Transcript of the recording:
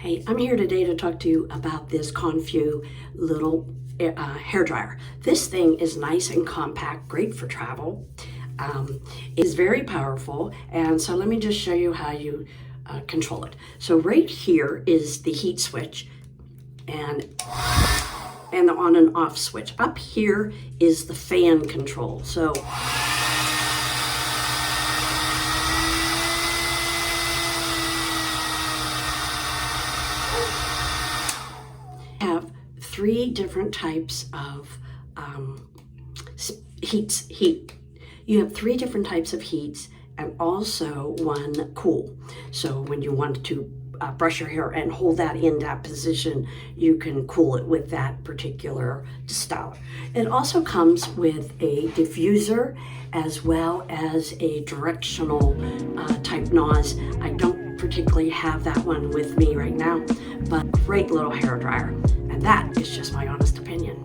Hey, I'm here today to talk to you about this Confew little hair dryer. This thing is nice and compact, great for travel. It's very powerful, and so let me just show you how you control it. So right here is the heat switch and the on and off switch. Up here is the fan control. So have three different types of heat. You have three different types of heats and also one cool. So when you want to brush your hair and hold that in that position, you can cool it with that particular style. It also comes with a diffuser as well as a directional type NOS. I don't particularly have that one with me right now, but great little hair dryer. And that is just my honest opinion.